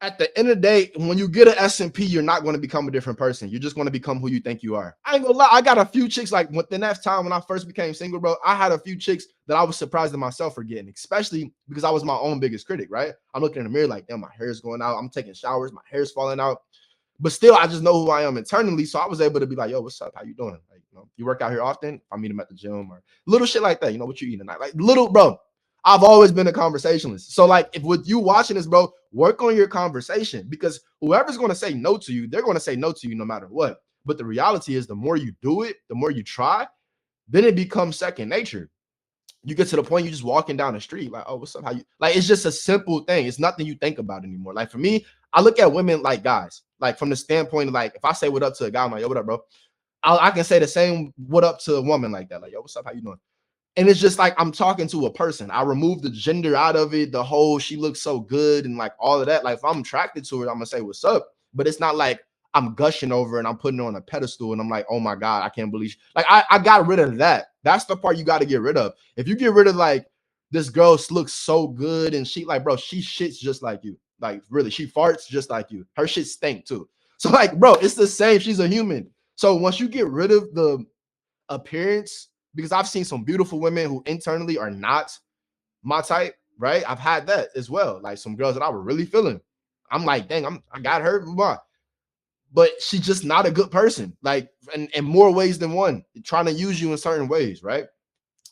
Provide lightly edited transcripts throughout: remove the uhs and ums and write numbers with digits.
At the end of the day, when you get an SMP, you're not going to become a different person. You're just going to become who you think you are. I ain't gonna lie. I got a few chicks like within that time when I first became single, bro. I had a few chicks that I was surprised at myself for getting, especially because I was my own biggest critic, right? I'm looking in the mirror like, damn, my hair's going out. I'm taking showers, my hair's falling out. But still, I just know who I am internally. So I was able to be like, yo, what's up? How you doing? Like, you work out here often? I meet him at the gym or little shit like that. What you eating tonight? Like little, bro. I've always been a conversationalist. So, like, if with you watching this, bro, work on your conversation because whoever's going to say no to you, they're going to say no to you no matter what. But the reality is, the more you do it, the more you try, then it becomes second nature. You get to the point you just walking down the street, like, oh, what's up? How you like? It's just a simple thing. It's nothing you think about anymore. Like for me, I look at women like guys, like from the standpoint of like, if I say what up to a guy, I'm like, yo, what up, bro? I can say the same what up to a woman like that. Like, yo, what's up? How you doing? And it's just like I'm talking to a person. I remove the gender out of it, the whole she looks so good and like all of that. Like if I'm attracted to her, I'm gonna say what's up. But it's not like I'm gushing over and I'm putting her on a pedestal and I'm like, oh my God, I can't believe like I got rid of that. That's the part you got to get rid of. If you get rid of like this girl looks so good and she like, bro, she shits just like you. Like really, she farts just like you. Her shit stink too. So like, bro, it's the same. She's a human. So once you get rid of the appearance, because I've seen some beautiful women who internally are not my type, right? I've had that as well. Like some girls that I were really feeling. I'm like, dang, I got her, but she's just not a good person. Like in more ways than one, trying to use you in certain ways, right?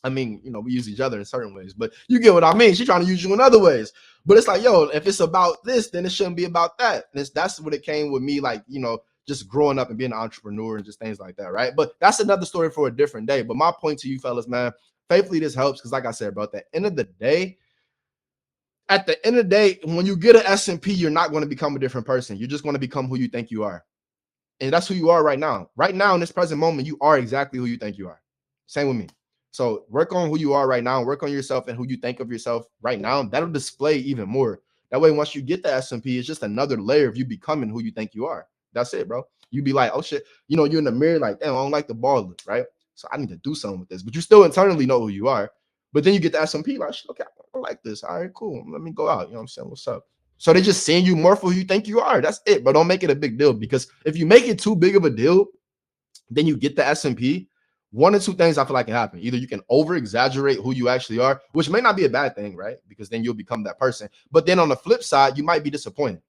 I mean, we use each other in certain ways, but you get what I mean. She's trying to use you in other ways. But it's like, yo, if it's about this, then it shouldn't be about that. And that's what it came with me, like, just growing up and being an entrepreneur and just things like that, right? But that's another story for a different day. But my point to you fellas, man, faithfully this helps because like I said, bro, at the end of the day, when you get an SMP, you're not going to become a different person. You're just going to become who you think you are. And that's who you are right now. Right now, in this present moment, you are exactly who you think you are. Same with me. So work on who you are right now, work on yourself and who you think of yourself right now. That'll display even more. That way, once you get the SMP, it's just another layer of you becoming who you think you are. That's it, bro. You be like, oh shit, you're in the mirror, like, damn, I don't like the ball, right? So I need to do something with this. But you still internally know who you are. But then you get the SMP, like, okay, I like this. All right, cool. Let me go out. You know what I'm saying? What's up? So they just seeing you more for who you think you are. That's it. But don't make it a big deal because if you make it too big of a deal, then you get the SMP. One or two things I feel like can happen. Either you can over exaggerate who you actually are, which may not be a bad thing, right? Because then you'll become that person. But then on the flip side, you might be disappointed.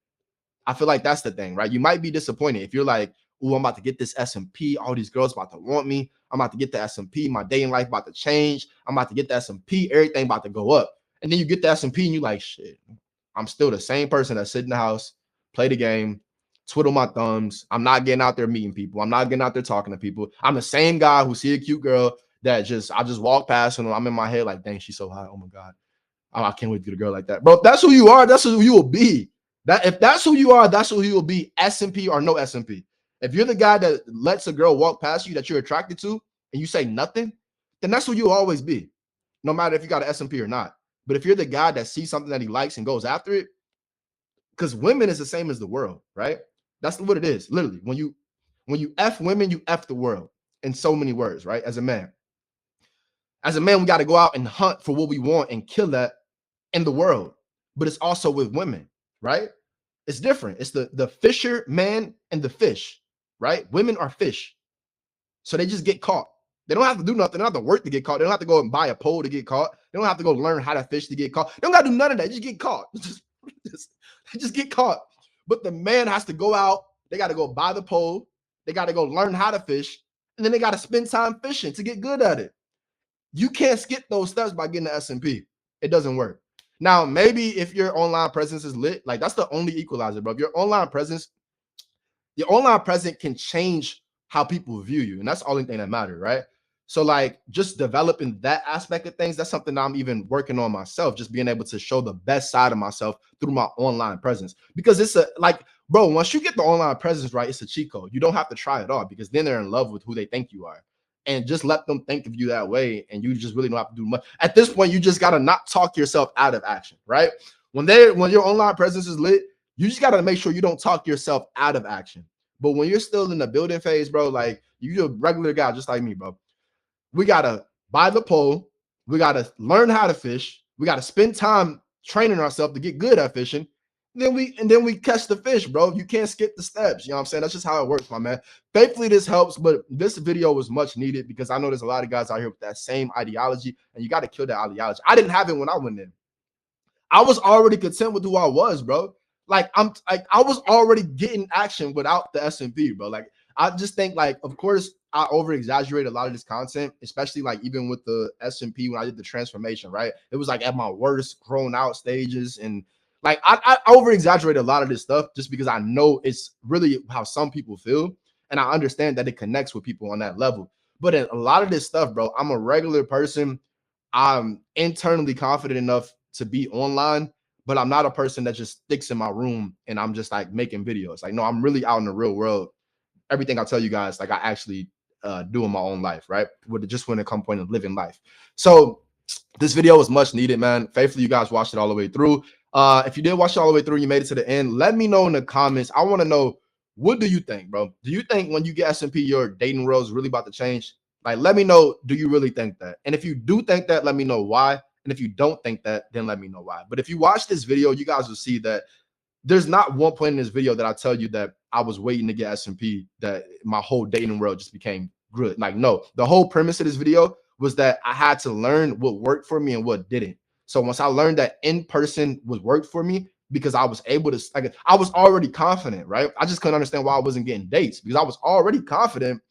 I feel like that's the thing, right? You might be disappointed if you're like, oh, I'm about to get this SMP. All these girls about to want me. I'm about to get the SMP. My day in life about to change. I'm about to get the SMP. Everything about to go up. And then you get the SMP and you're like, shit, I'm still the same person that sit in the house, play the game, twiddle my thumbs. I'm not getting out there meeting people. I'm not getting out there talking to people. I'm the same guy who see a cute girl that I just walk past and I'm in my head like, dang, she's so hot. Oh my God. I can't wait to get a girl like that. Bro, if that's who you are, that's who you will be. If that's who you are, that's who you will be. SMP or no SMP. If you're the guy that lets a girl walk past you that you're attracted to and you say nothing, then that's who you'll always be. No matter if you got an SMP or not. But if you're the guy that sees something that he likes and goes after it, because women is the same as the world, right? That's what it is. Literally, when you F women, you F the world in so many words, right? As a man, we got to go out and hunt for what we want and kill that in the world. But it's also with women, right? It's different. It's the fisher man and the fish, right? Women are fish. So they just get caught. They don't have to do nothing. They don't have to work to get caught. They don't have to go and buy a pole to get caught. They don't have to go learn how to fish to get caught. They don't got to do none of that. They just get caught. They just get caught. But the man has to go out. They got to go buy the pole. They got to go learn how to fish. And then they got to spend time fishing to get good at it. You can't skip those steps by getting the SMP. It doesn't work. Now, maybe if your online presence is lit, like that's the only equalizer, bro. If your online presence can change how people view you. And that's the only thing that matters, right? So like just developing that aspect of things, that's something I'm even working on myself, just being able to show the best side of myself through my online presence. Because it's bro, once you get the online presence right, it's a cheat code. You don't have to try it all because then they're in love with who they think you are. And just let them think of you that way. And you just really don't have to do much. At this point, you just got to not talk yourself out of action, right? When your online presence is lit, you just got to make sure you don't talk yourself out of action. But when you're still in the building phase, bro, like you're a regular guy just like me, bro. We got to buy the pole. We got to learn how to fish. We got to spend time training ourselves to get good at fishing. then we catch the fish, bro. You can't skip the steps. You know what I'm saying? That's just how it works, my man. Thankfully, this helps, but this video was much needed because I know there's a lot of guys out here with that same ideology, and you got to kill that ideology. I didn't have it when I went in. I was already content with who I was, bro. Like I was already getting action without the SMP, bro. Like I just think, like, of course, I over exaggerate a lot of this content, especially like even with the SMP when I did the transformation, right? It was like at my worst grown out stages, and like I over exaggerate a lot of this stuff just because I know it's really how some people feel, and I understand that it connects with people on that level. But in a lot of this stuff, bro, I'm a regular person. I'm internally confident enough to be online, but I'm not a person that just sticks in my room and I'm just like making videos. Like, no, I'm really out in the real world. Everything I tell you guys, like I actually do in my own life, right? With just when it comes point of living life. So this video was much needed, man. Faithfully, you guys watched it all the way through. If you did watch it all the way through, you made it to the end, let me know in the comments. I want to know, what do you think, bro? Do you think when you get SMP, your dating world is really about to change? Like, let me know, do you really think that? And if you do think that, let me know why. And if you don't think that, then let me know why. But if you watch this video, you guys will see that there's not one point in this video that I tell you that I was waiting to get SMP, that my whole dating world just became good. Like, no, the whole premise of this video was that I had to learn what worked for me and what didn't. So once I learned that in person was worked for me, because I was able to, like, I was already confident, right? I just couldn't understand why I wasn't getting dates because I was already confident.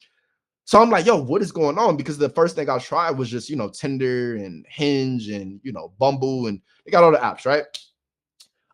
So I'm like, yo, what is going on? Because the first thing I tried was just, Tinder and Hinge and, Bumble, and they got all the apps, right?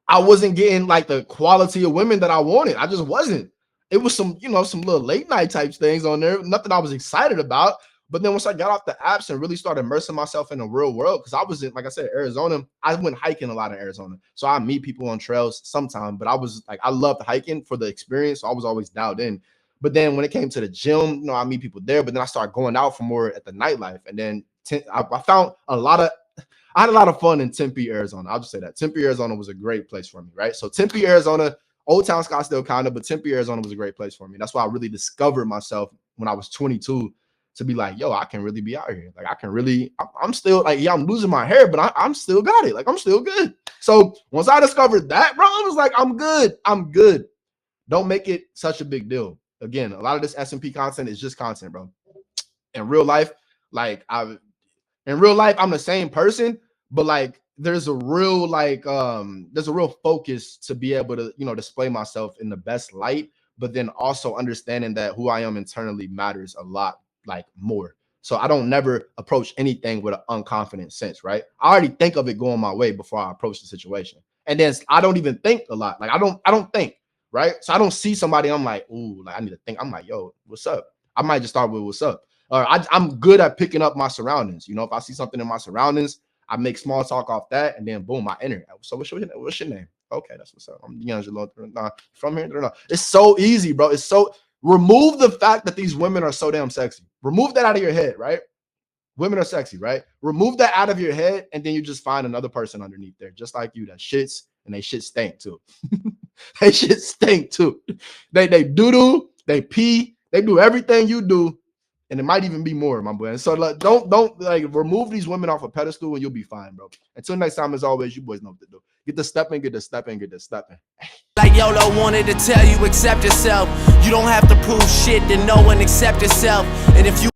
I wasn't getting like the quality of women that I wanted. I just wasn't. It was some, some little late night types things on there. Nothing I was excited about. But then once I got off the apps and really started immersing myself in the real world, because I was in, like I said, Arizona, I went hiking a lot in Arizona. So I meet people on trails sometimes, but I was like, I loved hiking for the experience. So I was always dialed in. But then when it came to the gym, I meet people there, but then I started going out for more at the nightlife. And then I found I had a lot of fun in Tempe, Arizona. I'll just say that. Tempe, Arizona was a great place for me, right? So Tempe, Arizona, Old Town Scottsdale kind of, but Tempe, Arizona was a great place for me. That's why I really discovered myself when I was 22 to be like, yo, I can really be out here. Like, I can really, I'm still like, yeah, I'm losing my hair, but I'm still got it. Like, I'm still good. So once I discovered that, bro, I was like, I'm good. I'm good. Don't make it such a big deal. Again, a lot of this SMP content is just content, bro. In real life, like I'm the same person, but like there's a real focus to be able to, display myself in the best light, but then also understanding that who I am internally matters a lot, like, more. So I don't never approach anything with an unconfident sense, right? I already think of it going my way before I approach the situation. And then I don't even think a lot. Like I don't think, right? So I don't see somebody, I'm like, ooh, like I need to think. I'm like, yo, what's up? I might just start with what's up. Or I'm good at picking up my surroundings. If I see something in my surroundings, I make small talk off that, and then boom, I enter. So what's your name? Okay, that's what's up. I'm D'Angelo. From here. No. It's so easy, bro. It's so, remove the fact that these women are so damn sexy. Remove that out of your head, right? Women are sexy, right? Remove that out of your head, and then you just find another person underneath there, just like you, that shits, and they shit stink too. They shit stink too. They doo-doo, they pee, they do everything you do. And it might even be more, my boy. And so like, don't like remove these women off a pedestal and you'll be fine, bro. Until next time, as always, you boys know what to do. Get the stepping, get the stepping, get the stepping. Like YOLO wanted to tell you, accept yourself. You don't have to prove shit to no one, accept yourself. And if you